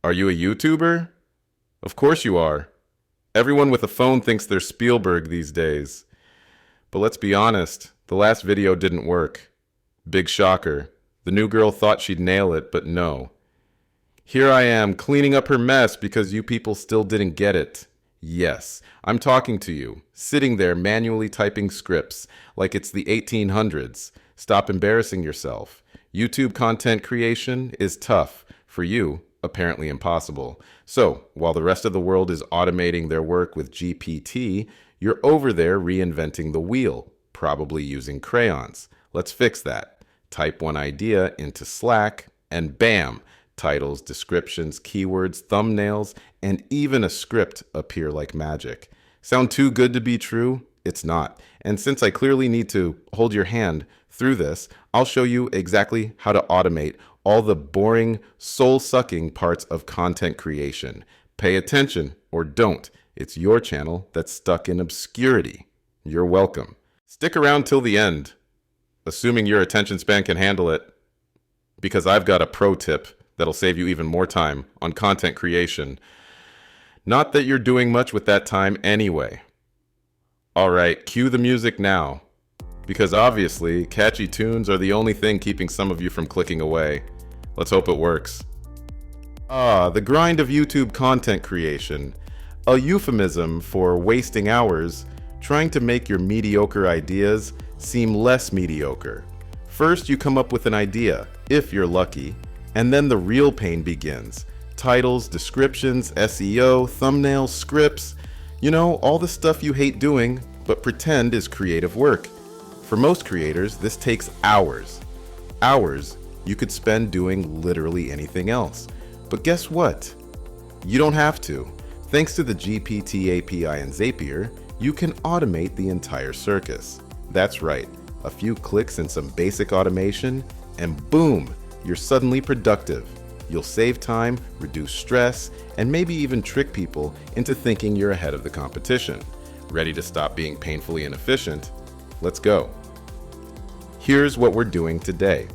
Are you a YouTuber? Of course you are. Everyone with a phone thinks they're Spielberg these days. But let's be honest, the last video didn't work. Big shocker. The new girl thought she'd nail it, but no. Here I am, cleaning up her mess because you people still didn't get it. Yes, I'm talking to you, sitting there manually typing scripts like it's the 1800s. Stop embarrassing yourself. YouTube content creation is tough. For you, apparently impossible. So, while the rest of the world is automating their work with GPT, you're over there reinventing the wheel, probably using crayons. Let's fix that. Type one idea into Slack, and bam! Titles, descriptions, keywords, thumbnails, and even a script appear like magic. Sound too good to be true? It's not. And since I clearly need to hold your hand through this, I'll show you exactly how to automate all the boring, soul-sucking parts of content creation. Pay attention, or don't. It's your channel that's stuck in obscurity. You're welcome. Stick around till the end, assuming your attention span can handle it, because I've got a pro tip that'll save you even more time on content creation. Not that you're doing much with that time anyway. All right, cue the music now, because obviously catchy tunes are the only thing keeping some of you from clicking away. Let's hope it works. The grind of YouTube content creation, a euphemism for wasting hours trying to make your mediocre ideas seem less mediocre. First, you come up with an idea, if you're lucky, and then the real pain begins. Titles, descriptions, SEO, thumbnails, scripts, you know, all the stuff you hate doing, but pretend is creative work. For most creators, this takes hours. Hours you could spend doing literally anything else. But guess what? You don't have to. Thanks to the GPT API and Zapier, you can automate the entire circus. That's right, a few clicks and some basic automation, and boom, you're suddenly productive. You'll save time, reduce stress, and maybe even trick people into thinking you're ahead of the competition. Ready to stop being painfully inefficient? Let's go. Here's what we're doing today.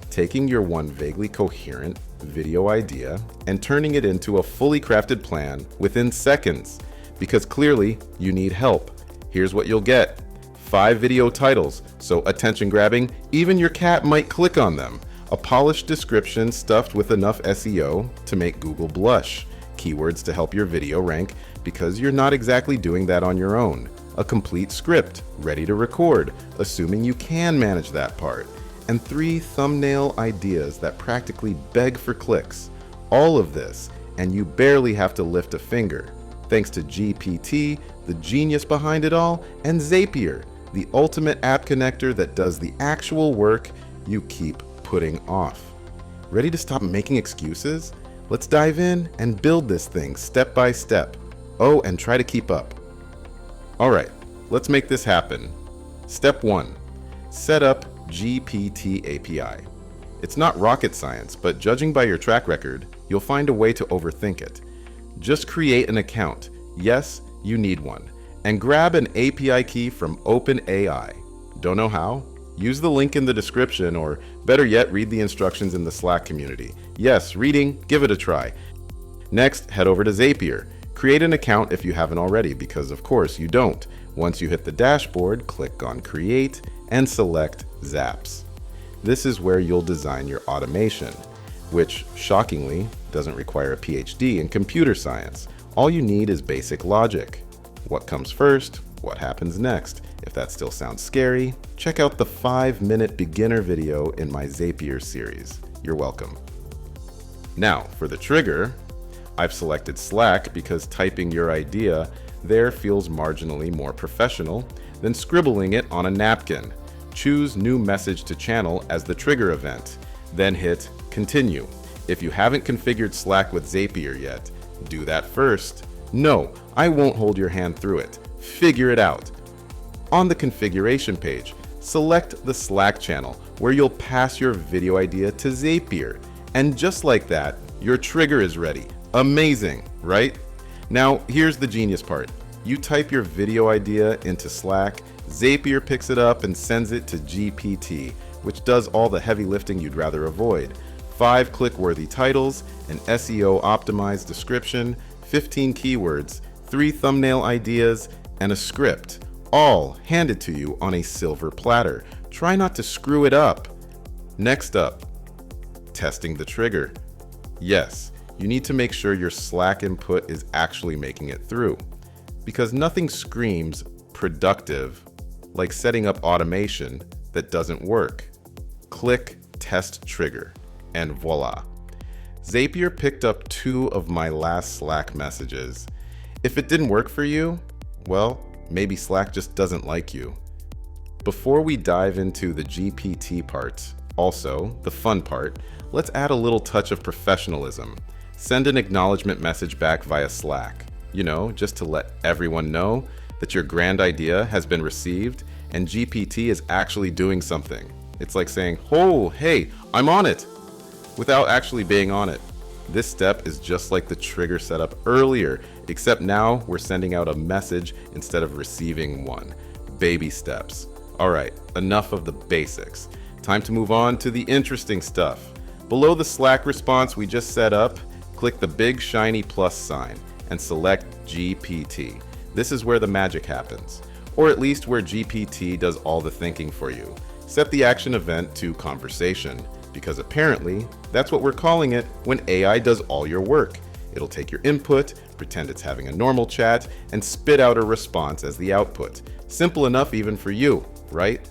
Taking your one vaguely coherent video idea and turning it into a fully crafted plan within seconds. Because clearly, you need help. Here's what you'll get. 5 video titles, so attention grabbing, even your cat might click on them. A polished description stuffed with enough SEO to make Google blush. Keywords to help your video rank because you're not exactly doing that on your own. A complete script, ready to record, assuming you can manage that part. And 3 thumbnail ideas that practically beg for clicks. All of this, and you barely have to lift a finger. Thanks to GPT, the genius behind it all, and Zapier, the ultimate app connector that does the actual work you keep putting off. Ready to stop making excuses? Let's dive in and build this thing step by step. Oh, and try to keep up. All right, let's make this happen. Step 1, set up GPT API. It's not rocket science, but judging by your track record, you'll find a way to overthink it. Just create an account. Yes, you need one. And grab an API key from OpenAI. Don't know how? Use the link in the description, or better yet, read the instructions in the Slack community. Yes, reading, give it a try. Next, head over to Zapier. Create an account if you haven't already, because of course you don't. Once you hit the dashboard, click on Create and select Zaps. This is where you'll design your automation, which shockingly doesn't require a PhD in computer science. All you need is basic logic. What comes first? What happens next? If that still sounds scary, check out the 5-minute beginner video in my Zapier series. You're welcome. Now, for the trigger, I've selected Slack because typing your idea there feels marginally more professional than scribbling it on a napkin. Choose New Message to Channel as the trigger event, then hit Continue. If you haven't configured Slack with Zapier yet, do that first. No, I won't hold your hand through it. Figure it out. On the configuration page, select the Slack channel where you'll pass your video idea to Zapier. And just like that, your trigger is ready. Amazing, right? Now, here's the genius part. You type your video idea into Slack, Zapier picks it up and sends it to GPT, which does all the heavy lifting you'd rather avoid. 5 click-worthy titles, an SEO-optimized description, 15 keywords, 3 thumbnail ideas, and a script, all handed to you on a silver platter. Try not to screw it up. Next up, testing the trigger. Yes, you need to make sure your Slack input is actually making it through, because nothing screams productive like setting up automation that doesn't work. Click test trigger, and voila. Zapier picked up 2 of my last Slack messages. If it didn't work for you, well, maybe Slack just doesn't like you. Before we dive into the GPT part, also the fun part, let's add a little touch of professionalism. Send an acknowledgement message back via Slack, just to let everyone know that your grand idea has been received and GPT is actually doing something. It's like saying, "Oh, hey, I'm on it," without actually being on it. This step is just like the trigger setup earlier, except now we're sending out a message instead of receiving one. Baby steps. All right, enough of the basics. Time to move on to the interesting stuff. Below the Slack response we just set up, click the big shiny plus sign and select GPT. This is where the magic happens, or at least where GPT does all the thinking for you. Set the action event to conversation, because apparently that's what we're calling it when AI does all your work. It'll take your input, pretend it's having a normal chat, and spit out a response as the output. Simple enough even for you, right?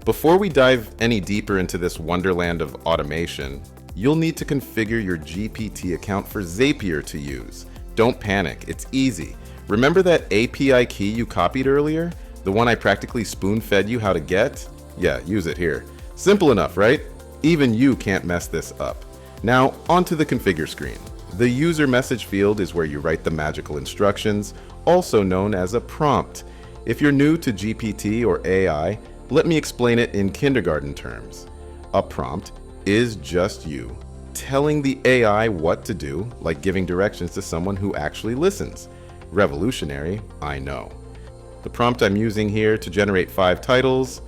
Before we dive any deeper into this wonderland of automation, you'll need to configure your GPT account for Zapier to use. Don't panic, it's easy. Remember that API key you copied earlier? The one I practically spoon-fed you how to get? Yeah, use it here. Simple enough, right? Even you can't mess this up. Now, onto the configure screen. The user message field is where you write the magical instructions, also known as a prompt. If you're new to GPT or AI, let me explain it in kindergarten terms. A prompt is just you telling the AI what to do, like giving directions to someone who actually listens. Revolutionary, I know. The prompt I'm using here to generate 5 titles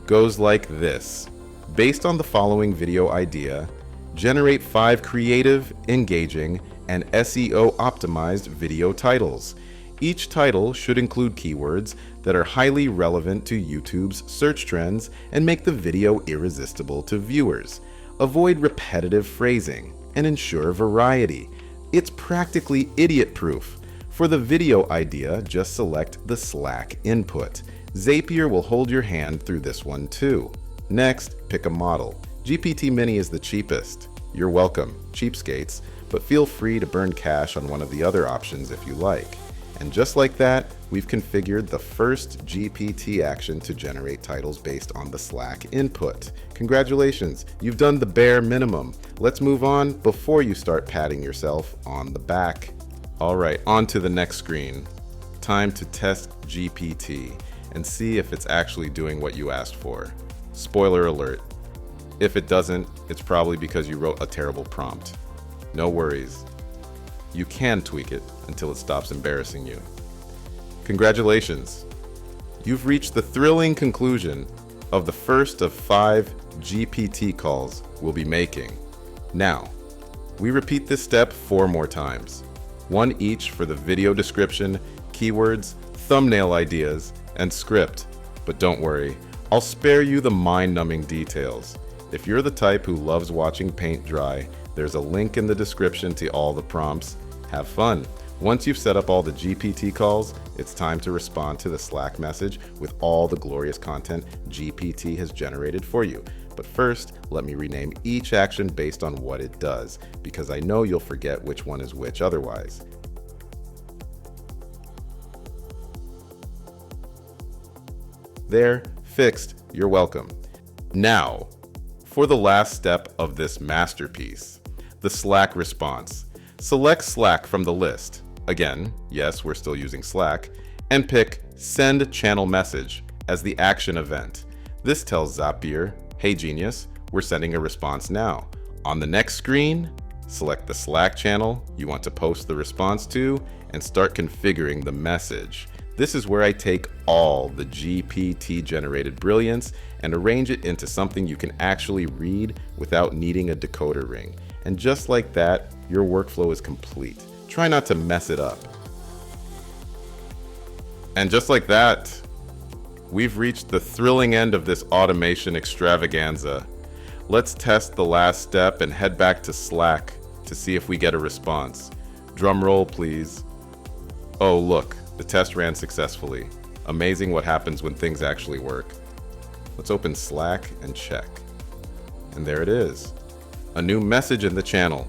goes like this. Based on the following video idea, generate 5 creative, engaging, and SEO-optimized video titles. Each title should include keywords that are highly relevant to YouTube's search trends and make the video irresistible to viewers. Avoid repetitive phrasing and ensure variety. It's practically idiot-proof. For the video idea, just select the Slack input. Zapier will hold your hand through this one too. Next, pick a model. GPT Mini is the cheapest. You're welcome, cheapskates, but feel free to burn cash on one of the other options if you like. And just like that, we've configured the first GPT action to generate titles based on the Slack input. Congratulations, you've done the bare minimum. Let's move on before you start patting yourself on the back. All right, on to the next screen. Time to test GPT and see if it's actually doing what you asked for. Spoiler alert, if it doesn't, it's probably because you wrote a terrible prompt. No worries. You can tweak it until it stops embarrassing you. Congratulations. You've reached the thrilling conclusion of the first of 5 GPT calls we'll be making. Now, we repeat this step 4 more times. 1 each for the video description, keywords, thumbnail ideas, and script. But don't worry, I'll spare you the mind-numbing details. If you're the type who loves watching paint dry, there's a link in the description to all the prompts. Have fun. Once you've set up all the GPT calls, it's time to respond to the Slack message with all the glorious content GPT has generated for you. But first, let me rename each action based on what it does, because I know you'll forget which one is which otherwise. There, fixed. You're welcome. Now, for the last step of this masterpiece, the Slack response. Select Slack from the list. Again, yes, we're still using Slack, and pick Send Channel Message as the action event. This tells Zapier, hey genius, we're sending a response now. On the next screen, select the Slack channel you want to post the response to and start configuring the message. This is where I take all the GPT-generated brilliance and arrange it into something you can actually read without needing a decoder ring. And just like that, your workflow is complete. Try not to mess it up. And just like that, we've reached the thrilling end of this automation extravaganza. Let's test the last step and head back to Slack to see if we get a response. Drum roll, please. Oh, look, the test ran successfully. Amazing what happens when things actually work. Let's open Slack and check. And there it is. A new message in the channel.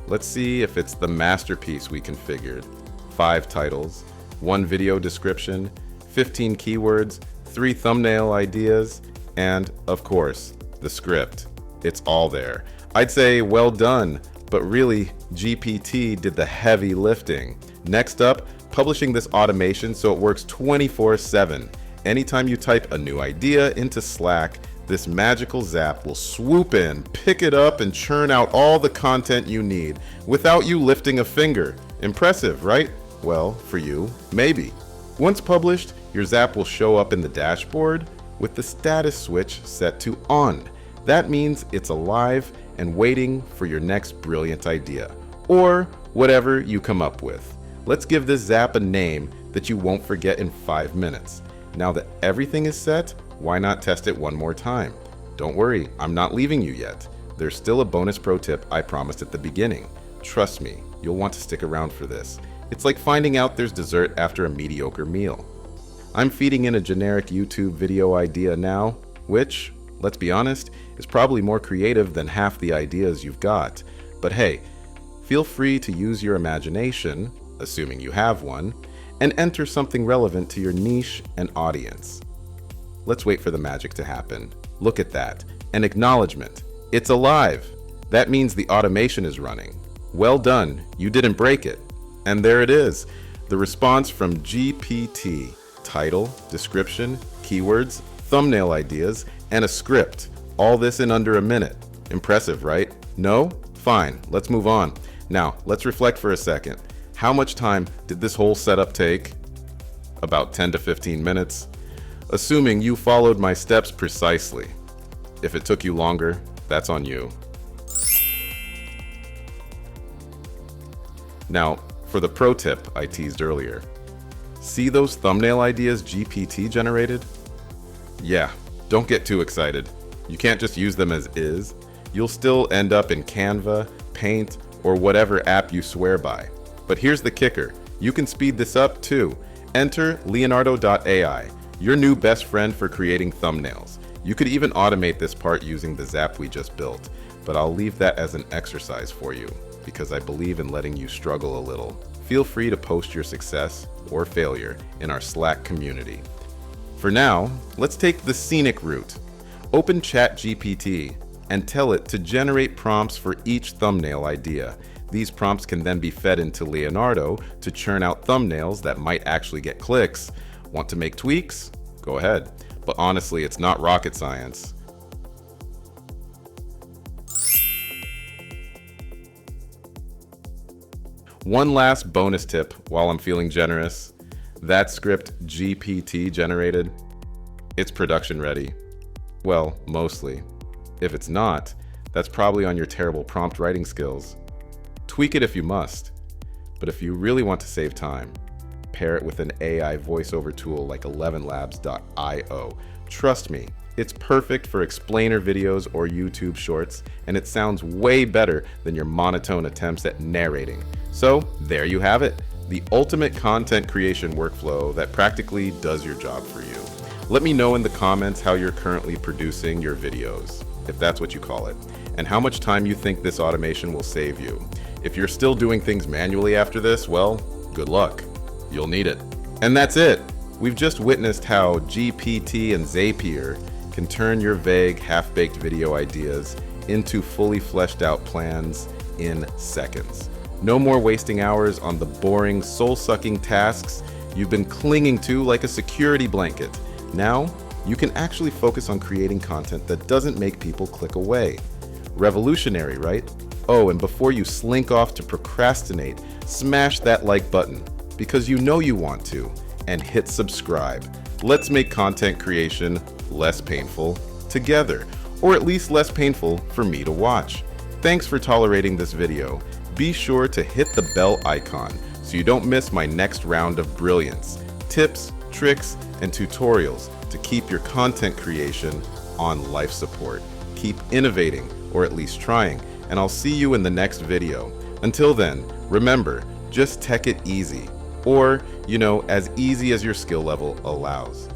Let's see if it's the masterpiece we configured. 5 titles, 1 video description, 15 keywords, 3 thumbnail ideas, and, of course, the script. It's all there. I'd say well done, but really, GPT did the heavy lifting. Next up, publishing this automation so it works 24/7. Anytime you type a new idea into Slack, this magical Zap will swoop in, pick it up, and churn out all the content you need without you lifting a finger. Impressive, right? Well, for you, maybe. Once published, your Zap will show up in the dashboard with the status switch set to on. That means it's alive and waiting for your next brilliant idea, or whatever you come up with. Let's give this Zap a name that you won't forget in 5 minutes. Now that everything is set, why not test it one more time? Don't worry, I'm not leaving you yet. There's still a bonus pro tip I promised at the beginning. Trust me, you'll want to stick around for this. It's like finding out there's dessert after a mediocre meal. I'm feeding in a generic YouTube video idea now, which, let's be honest, is probably more creative than half the ideas you've got. But hey, feel free to use your imagination, assuming you have one, and enter something relevant to your niche and audience. Let's wait for the magic to happen. Look at that, an acknowledgement. It's alive. That means the automation is running. Well done, you didn't break it. And there it is, the response from GPT. Title, description, keywords, thumbnail ideas, and a script. All this in under a minute. Impressive, right? No? Fine, let's move on. Now, let's reflect for a second. How much time did this whole setup take? About 10 to 15 minutes. Assuming you followed my steps precisely. If it took you longer, that's on you. Now, for the pro tip I teased earlier. See those thumbnail ideas GPT generated? Yeah, don't get too excited. You can't just use them as is. You'll still end up in Canva, Paint, or whatever app you swear by. But here's the kicker. You can speed this up too. Enter Leonardo.ai, your new best friend for creating thumbnails. You could even automate this part using the Zap we just built, but I'll leave that as an exercise for you because I believe in letting you struggle a little. Feel free to post your success or failure in our Slack community. For now, let's take the scenic route. Open ChatGPT and tell it to generate prompts for each thumbnail idea. These prompts can then be fed into Leonardo to churn out thumbnails that might actually get clicks. Want to make tweaks? Go ahead. But honestly, it's not rocket science. One last bonus tip while I'm feeling generous. That script GPT generated, it's production ready. Well, mostly. If it's not, that's probably on your terrible prompt writing skills. Tweak it if you must. But if you really want to save time, pair it with an AI voiceover tool like 11labs.io. Trust me, it's perfect for explainer videos or YouTube shorts, and it sounds way better than your monotone attempts at narrating. So there you have it, the ultimate content creation workflow that practically does your job for you. Let me know in the comments how you're currently producing your videos, if that's what you call it, and how much time you think this automation will save you. If you're still doing things manually after this, well, good luck. You'll need it. And that's it. We've just witnessed how GPT and Zapier can turn your vague, half-baked video ideas into fully fleshed out plans in seconds. No more wasting hours on the boring, soul-sucking tasks you've been clinging to like a security blanket. Now, you can actually focus on creating content that doesn't make people click away. Revolutionary, right? Oh, and before you slink off to procrastinate, smash that like button, because you know you want to. and hit subscribe. Let's make content creation less painful together, or at least less painful for me to watch. Thanks for tolerating this video. Be sure to hit the bell icon so you don't miss my next round of brilliance, tips, tricks, and tutorials to keep your content creation on life support. Keep innovating, or at least trying, and I'll see you in the next video. Until then, remember, just tech it easy, or, as easy as your skill level allows.